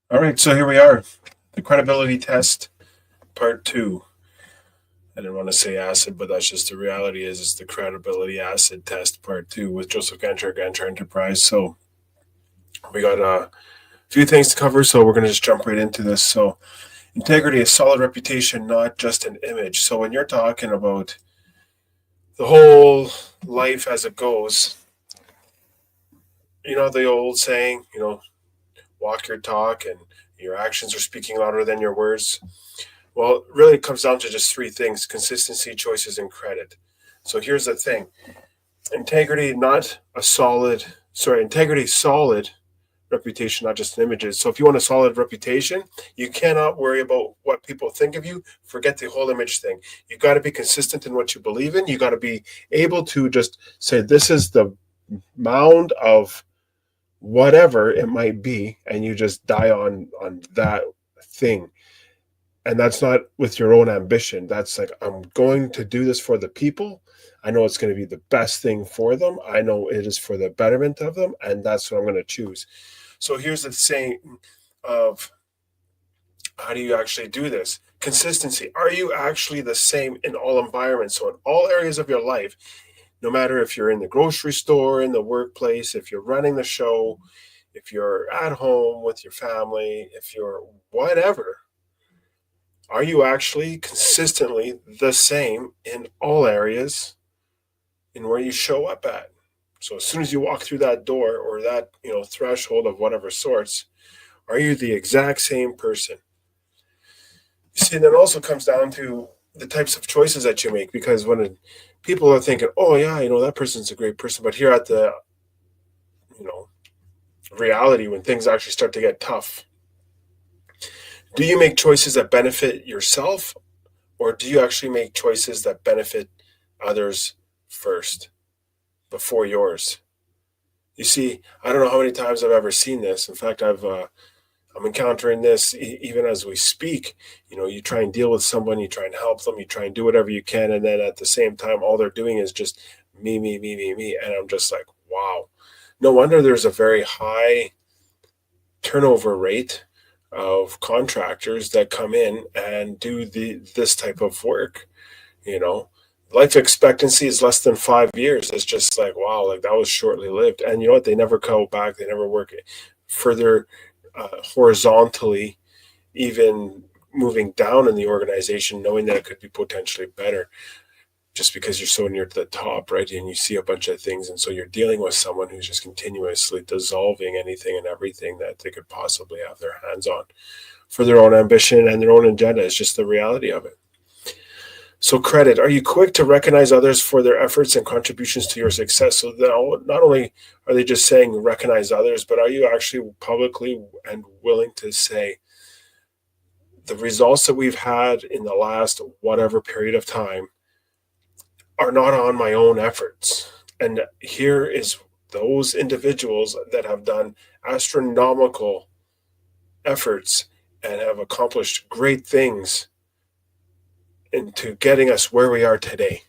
All right, so here we are, the credibility test, part two. I didn't want to say acid, but that's just the reality is it's the credibility acid test, part two, with Joseph Gancher, Gancher Enterprise. So we got a few things to cover, so we're going to just jump right into this. So integrity is solid reputation, not just an image. So when you're talking about the whole life as it goes, the old saying, walk your talk and your actions are speaking louder than your words. Well, really, it comes down to just three things: consistency, choices, and credit. So here's the thing: integrity, not a solid, integrity, solid reputation, not just images. So if you want a solid reputation, you cannot worry about what people think of you. Forget the whole image thing. You got to be consistent in what you believe in. You got to be able to just say, this is the mound of whatever it might be, and you just die on that thing. And that's not with your own ambition. That's like, I'm going to do this for the people. I know it's going to be the best thing for them. I know it is for the betterment of them, and that's what I'm going to choose. So here's the saying of how do you actually do this? Consistency. Are you actually the same in all environments? So in all areas of your life, no matter if you're in the grocery store, in the workplace, if you're running the show, if you're at home with your family, if you're whatever, are you actually consistently the same in all areas in where you show up at? So as soon as you walk through that door or that, threshold of whatever sorts, are you the exact same person? You see, and it also comes down to the types of choices that you make, because when people are thinking, oh yeah, that person's a great person, but here at the, you know, reality, when things actually start to get tough, do you make choices that benefit yourself, or do you actually make choices that benefit others first before yours? You see, I don't know how many times I've ever seen this. In fact, I'm encountering this even as we speak. You try and deal with someone, you try and help them, you try and do whatever you can, and then at the same time, all they're doing is just me, me, me, me, me, and I'm just like, wow. No wonder there's a very high turnover rate of contractors that come in and do this type of work. You know, life expectancy is less than 5 years. It's just like, wow, like that was shortly lived. And you know what? They never go back. They never work further horizontally, even moving down in the organization, knowing that it could be potentially better, just because you're so near to the top, right? And you see a bunch of things. And so you're dealing with someone who's just continuously dissolving anything and everything that they could possibly have their hands on for their own ambition and their own agenda. It's just the reality of it. So credit, are you quick to recognize others for their efforts and contributions to your success? So that not only are they just saying recognize others, but are you actually publicly and willing to say the results that we've had in the last whatever period of time are not on my own efforts? And here is those individuals that have done astronomical efforts and have accomplished great things into getting us where we are today.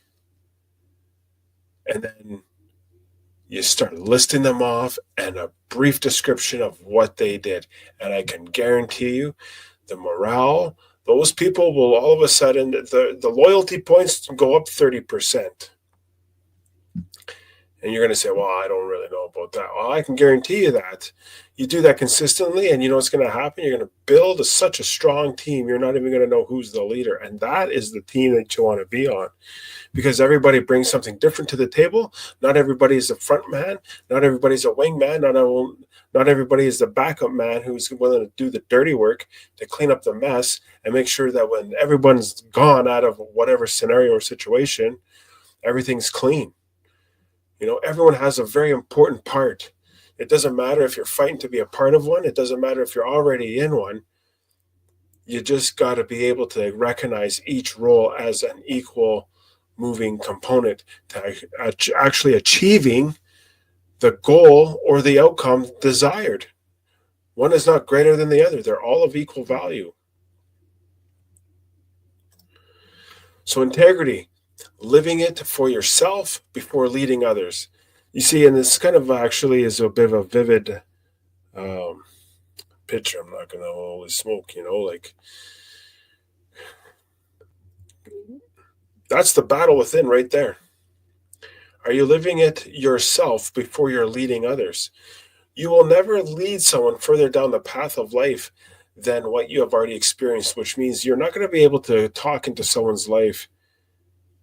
And then you start listing them off and a brief description of what they did. And I can guarantee you the morale, those people will all of a sudden, the loyalty points go up 30%. And you're going to say, well, I don't really know about that. Well, I can guarantee you that. You do that consistently, and you know what's going to happen? You're going to build such a strong team, you're not even going to know who's the leader. And that is the team that you want to be on, because everybody brings something different to the table. Not everybody is a front man. Not everybody's a wing man. Not everybody is the backup man who's willing to do the dirty work to clean up the mess and make sure that when everyone's gone out of whatever scenario or situation, everything's clean. Everyone has a very important part. It doesn't matter if you're fighting to be a part of one. It doesn't matter if you're already in one. You just got to be able to recognize each role as an equal moving component to actually achieving the goal or the outcome desired. One is not greater than the other. They're all of equal value. So integrity, living it for yourself before leading others. You see, and this kind of actually is a bit of a vivid picture. I'm not gonna always smoke, like that's the battle within right there. Are you living it yourself before you're leading others? You will never lead someone further down the path of life than what you have already experienced, which means you're not going to be able to talk into someone's life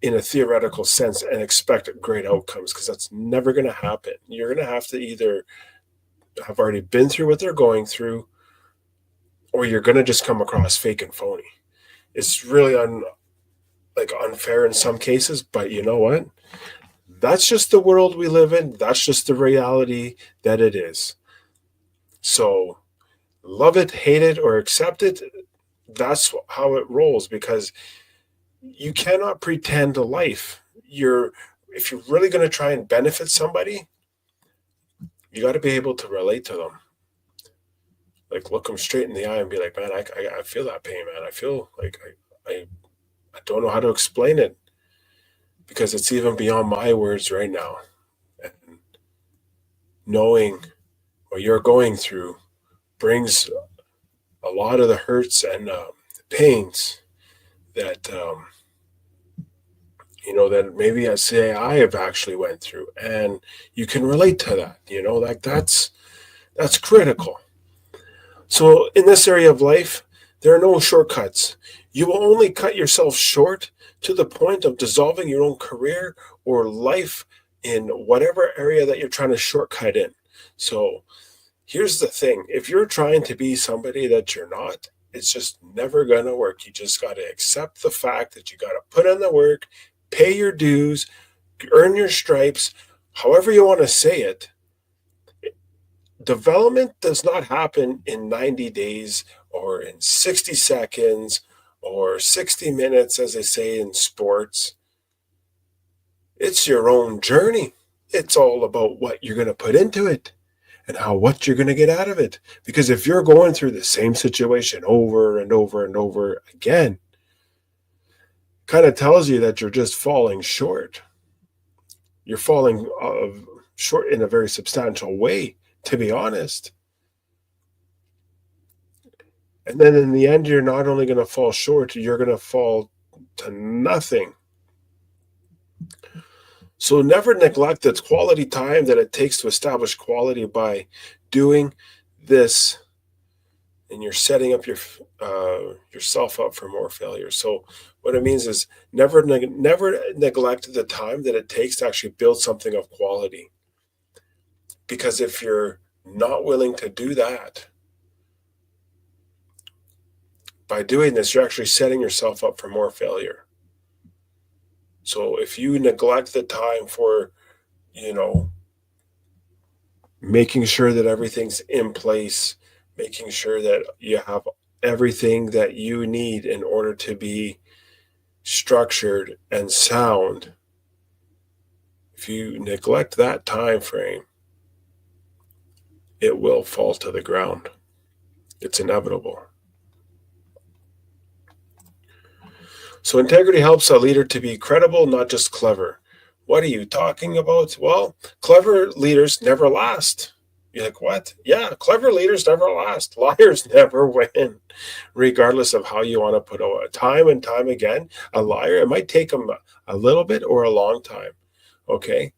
in a theoretical sense and expect great outcomes, because that's never going to happen. You're going to have to either have already been through what they're going through, or you're going to just come across fake and phony. It's really unfair in some cases, but you know what? That's just the world we live in. That's just the reality that it is. So love it, hate it, or accept it. That's how it rolls, because you cannot pretend to life. If you're really going to try and benefit somebody, you got to be able to relate to them. Like, look them straight in the eye and be like, man, I feel that pain, man. I feel like I don't know how to explain it, because it's even beyond my words right now. And knowing what you're going through brings a lot of the hurts and pains that that maybe I say I have actually went through, and you can relate to that. Like that's critical. So in this area of life, there are no shortcuts. You will only cut yourself short to the point of dissolving your own career or life in whatever area that you're trying to shortcut in. So here's the thing. If you're trying to be somebody that you're not, it's just never going to work. You just got to accept the fact that you got to put in the work, pay your dues, earn your stripes, however you want to say it. Development does not happen in 90 days or in 60 seconds or 60 minutes, as they say in sports. It's your own journey. It's all about what you're going to put into it and what you're going to get out of it. Because if you're going through the same situation over and over and over again, kind of tells you that you're just falling short. You're falling short in a very substantial way, to be honest. And then in the end, you're not only going to fall short, you're going to fall to nothing. So never neglect the quality time that it takes to establish quality by doing this, and you're setting up yourself up for more failure. So what it means is never neglect the time that it takes to actually build something of quality. Because if you're not willing to do that, by doing this, you're actually setting yourself up for more failure. So if you neglect the time for, making sure that everything's in place, making sure that you have everything that you need in order to be structured and sound, if you neglect that time frame, it will fall to the ground. It's inevitable. So integrity helps a leader to be credible, not just clever. What are you talking about? Well, clever leaders never last. You're like, what? Yeah, clever leaders never last. Liars never win, regardless of how you want to put it. Time and time again, a liar, it might take them a little bit or a long time, okay?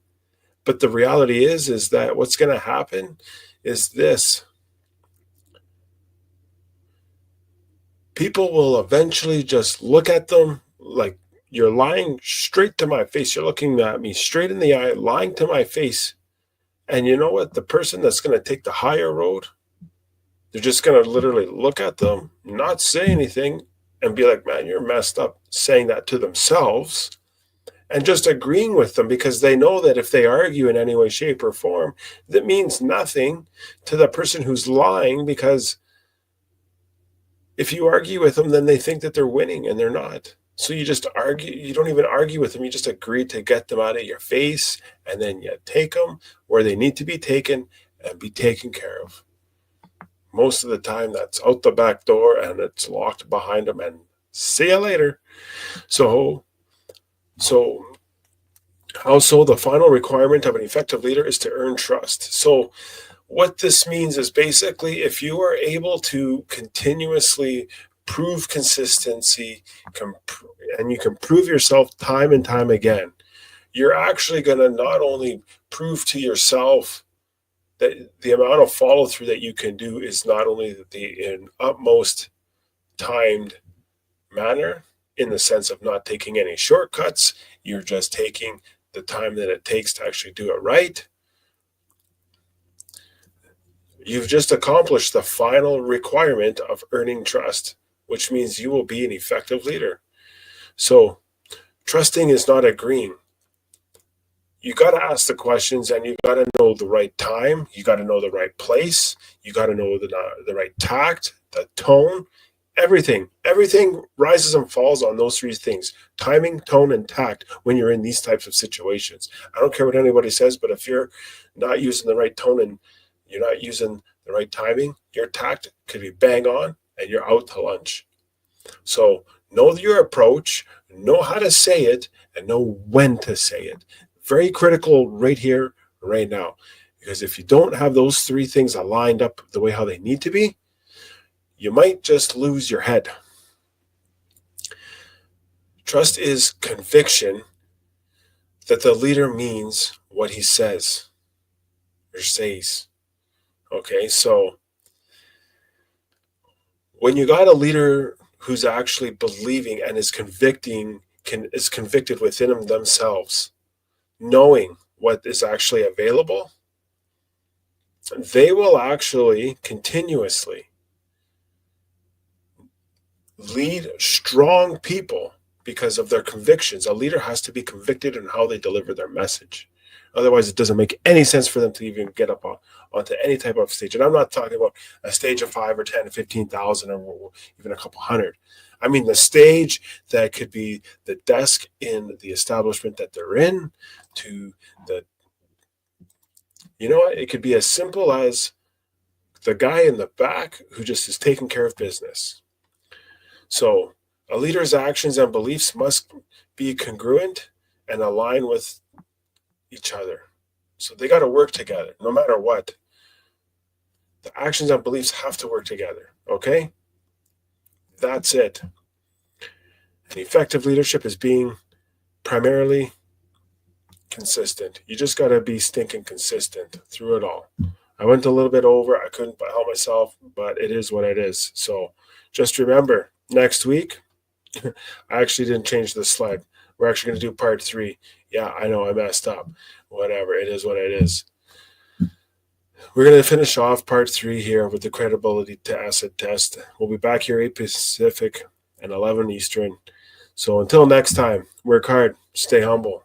But the reality is that what's going to happen is this. People will eventually just look at them like, you're lying straight to my face. You're looking at me straight in the eye, lying to my face. And you know what? The person that's going to take the higher road, they're just going to literally look at them, not say anything, and be like, man, you're messed up, saying that to themselves and just agreeing with them, because they know that if they argue in any way, shape, or form, that means nothing to the person who's lying, because if you argue with them, then they think that they're winning, and they're not. So you just argue. You don't even argue with them. You just agree to get them out of your face, and then you take them where they need to be taken and be taken care of. Most of the time, that's out the back door, and it's locked behind them, and see you later. So also the final requirement of an effective leader is to earn trust. So What this means is basically if you are able to continuously prove consistency and you can prove yourself time and time again, you're actually going to not only prove to yourself that the amount of follow through that you can do is not only in utmost timed manner, in the sense of not taking any shortcuts, you're just taking the time that it takes to actually do it right. You've just accomplished the final requirement of earning trust, which means you will be an effective leader. So, trusting is not agreeing. You got to ask the questions, and you got to know the right time. You got to know the right place. You got to know the right tact, the tone, everything. Everything rises and falls on those three things: timing, tone, and tact when you're in these types of situations. I don't care what anybody says, but if you're not using the right tone and you're not using the right timing, your tact could be bang on and you're out to lunch. So know your approach, know how to say it, and know when to say it. Very critical right here, right now. Because if you don't have those three things aligned up the way how they need to be, you might just lose your head. Trust is conviction that the leader means what he says or says. Okay, so when you got a leader who's actually believing and is convicted within them themselves, knowing what is actually available, they will actually continuously lead strong people because of their convictions. A leader has to be convicted in how they deliver their message. Otherwise, it doesn't make any sense for them to even get up onto any type of stage. And I'm not talking about a stage of 5 or 10 or 15,000 or even a couple hundred. I mean, the stage that could be the desk in the establishment that they're in, to it could be as simple as the guy in the back who just is taking care of business. So a leader's actions and beliefs must be congruent and align with each other. So they got to work together no matter what. The actions and beliefs have to work together. Okay? That's it. And effective leadership is being primarily consistent. You just got to be stinking consistent through it all. I went a little bit over. I couldn't help myself, but it is what it is. So just remember, next week, I actually didn't change the slide. We're actually going to do part 3. Yeah, I know I messed up. Whatever. It is what it is. We're going to finish off part 3 here with the credibility to asset test. We'll be back here 8 Pacific and 11 Eastern. So until next time, work hard, stay humble.